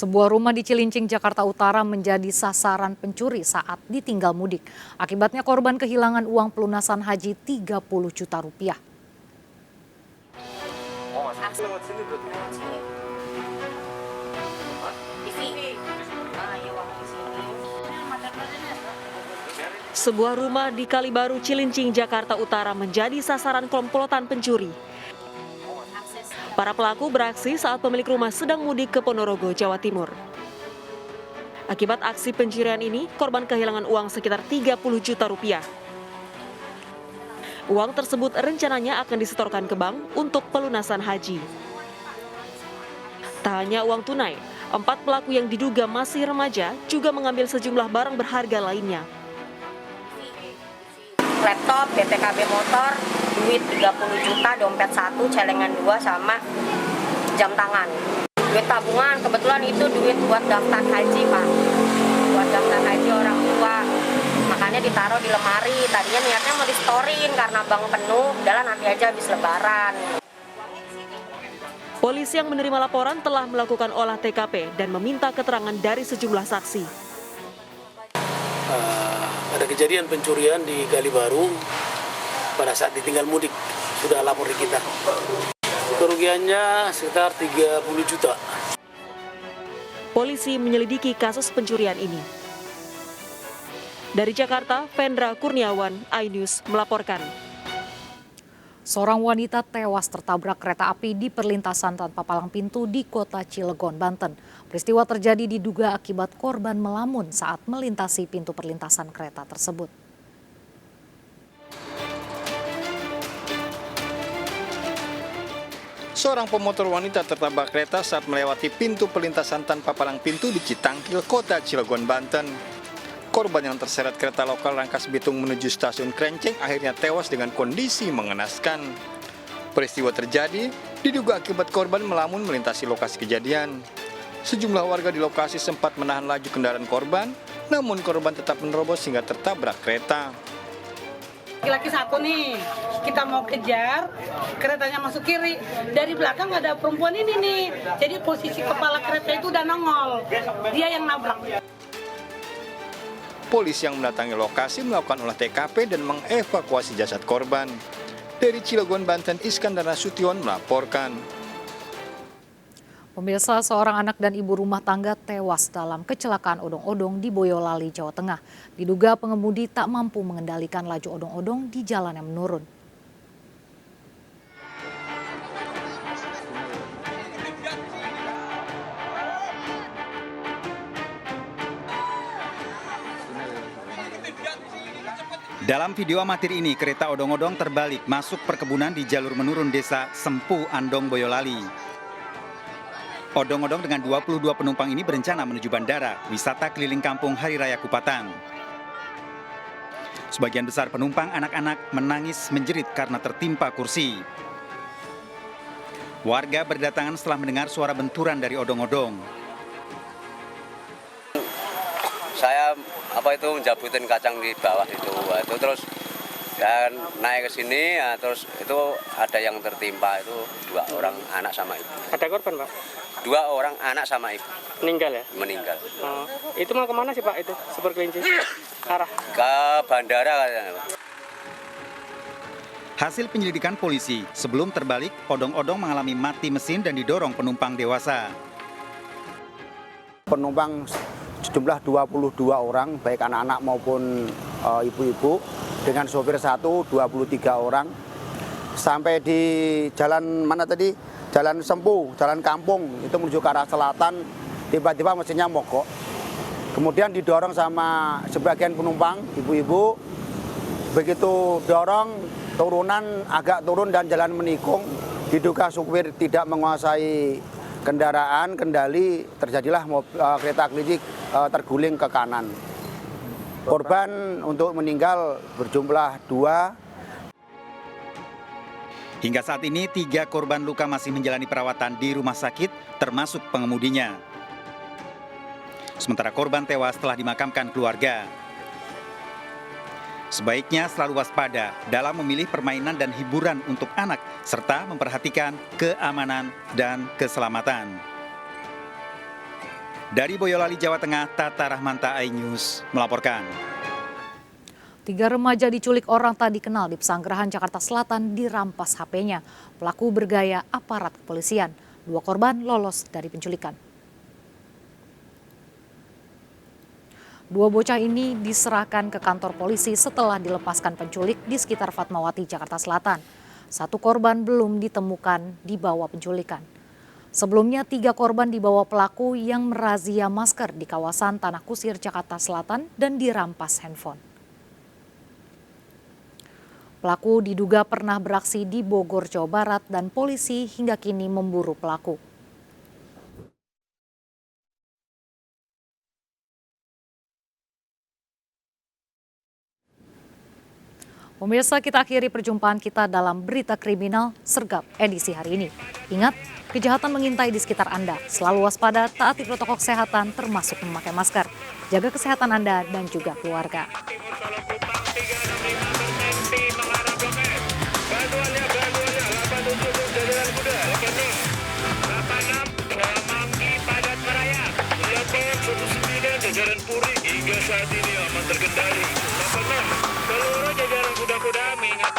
Sebuah rumah di Cilincing, Jakarta Utara menjadi sasaran pencuri saat ditinggal mudik. Akibatnya korban kehilangan uang pelunasan haji 30 juta rupiah. Sebuah rumah di Kalibaru, Cilincing, Jakarta Utara menjadi sasaran komplotan pencuri. Para pelaku beraksi saat pemilik rumah sedang mudik ke Ponorogo, Jawa Timur. Akibat aksi pencurian ini, korban kehilangan uang sekitar 30 juta rupiah. Uang tersebut rencananya akan disetorkan ke bank untuk pelunasan haji. Tak hanya uang tunai, 4 pelaku yang diduga masih remaja juga mengambil sejumlah barang berharga lainnya. Laptop, BPKB motor, duit 30 juta, dompet 1, celengan 2, sama jam tangan. Duit tabungan, kebetulan itu duit buat daftar haji, Pak. Buat daftar haji orang tua. Makanya ditaruh di lemari. Tadinya niatnya mau di-storein karena bank penuh, udahlah nanti aja habis lebaran. Polisi yang menerima laporan telah melakukan olah TKP dan meminta keterangan dari sejumlah saksi. Ada kejadian pencurian di Kalibaru pada saat ditinggal mudik, sudah lapor di kita. Kerugiannya sekitar 30 juta. Polisi menyelidiki kasus pencurian ini. Dari Jakarta, Vendra Kurniawan, iNews melaporkan. Seorang wanita tewas tertabrak kereta api di perlintasan tanpa palang pintu di kota Cilegon, Banten. Peristiwa terjadi diduga akibat korban melamun saat melintasi pintu perlintasan kereta tersebut. Seorang pemotor wanita tertabrak kereta saat melewati pintu perlintasan tanpa palang pintu di Citangkil, kota Cilegon, Banten. Korban yang terseret kereta lokal Rangkas Bitung menuju stasiun Krenceng akhirnya tewas dengan kondisi mengenaskan. Peristiwa terjadi diduga akibat korban melamun melintasi lokasi kejadian. Sejumlah warga di lokasi sempat menahan laju kendaraan korban, namun korban tetap menerobos hingga tertabrak kereta. Laki-laki satu nih, kita mau kejar, keretanya masuk kiri. Dari belakang ada perempuan ini nih, jadi posisi kepala kereta itu udah nongol, dia yang nabrak. Polisi yang mendatangi lokasi melakukan olah TKP dan mengevakuasi jasad korban. Dari Cilegon, Banten, Iskandar Nasution melaporkan. Pemirsa, seorang anak dan ibu rumah tangga tewas dalam kecelakaan odong-odong di Boyolali, Jawa Tengah. Diduga pengemudi tak mampu mengendalikan laju odong-odong di jalan yang menurun. Dalam video amatir ini, kereta odong-odong terbalik masuk perkebunan di jalur menurun desa Sempu, Andong, Boyolali. Odong-odong dengan 22 penumpang ini berencana menuju bandara, wisata keliling kampung Hari Raya Kupatan. Sebagian besar penumpang anak-anak menangis menjerit karena tertimpa kursi. Warga berdatangan setelah mendengar suara benturan dari odong-odong. Saya menjabutin kacang di bawah itu terus dan naik ke sini, terus itu ada yang tertimpa, itu 2 orang anak sama ibu. Ada korban, Pak? 2 orang anak sama ibu. Meninggal ya? Meninggal. Itu mau kemana sih, Pak? Itu Super Kelinci? Arah? Ke bandara katanya. Hasil penyelidikan polisi, sebelum terbalik, odong-odong mengalami mati mesin dan didorong penumpang dewasa. Penumpang sejumlah 22 orang, baik anak-anak maupun ibu-ibu, dengan sopir 1, 23 orang. Sampai di jalan mana tadi? Jalan Sempu, jalan kampung, itu menuju ke arah selatan, tiba-tiba mesinnya mogok. Kemudian didorong sama sebagian penumpang, ibu-ibu. Begitu dorong, turunan agak turun dan jalan menikung. Diduga supir tidak menguasai kendaraan, kendali, terjadilah kereta kelinci terguling ke kanan. Korban untuk meninggal berjumlah 2. Hingga saat ini 3 korban luka masih menjalani perawatan di rumah sakit, termasuk pengemudinya. Sementara korban tewas telah dimakamkan keluarga. Sebaiknya selalu waspada dalam memilih permainan dan hiburan untuk anak, serta memperhatikan keamanan dan keselamatan. Dari Boyolali, Jawa Tengah, Tata Rahmanta, iNews melaporkan. 3 remaja diculik orang tak dikenal di Pesanggerahan, Jakarta Selatan dirampas HP-nya. Pelaku bergaya aparat kepolisian. 2 korban lolos dari penculikan. 2 bocah ini diserahkan ke kantor polisi setelah dilepaskan penculik di sekitar Fatmawati, Jakarta Selatan. 1 korban belum ditemukan di bawah penculikan. Sebelumnya 3 korban dibawa pelaku yang merazia masker di kawasan Tanah Kusir, Jakarta Selatan dan dirampas handphone. Pelaku diduga pernah beraksi di Bogor, Jawa Barat dan polisi hingga kini memburu pelaku. Pemirsa, kita akhiri perjumpaan kita dalam Berita Kriminal Sergap edisi hari ini. Ingat, kejahatan mengintai di sekitar Anda. Selalu waspada, taati protokol kesehatan termasuk memakai masker. Jaga kesehatan Anda dan juga keluarga. Jajaran Puri hingga saat ini aman terkendali. Seluruh jajaran kuda-kuda mengingat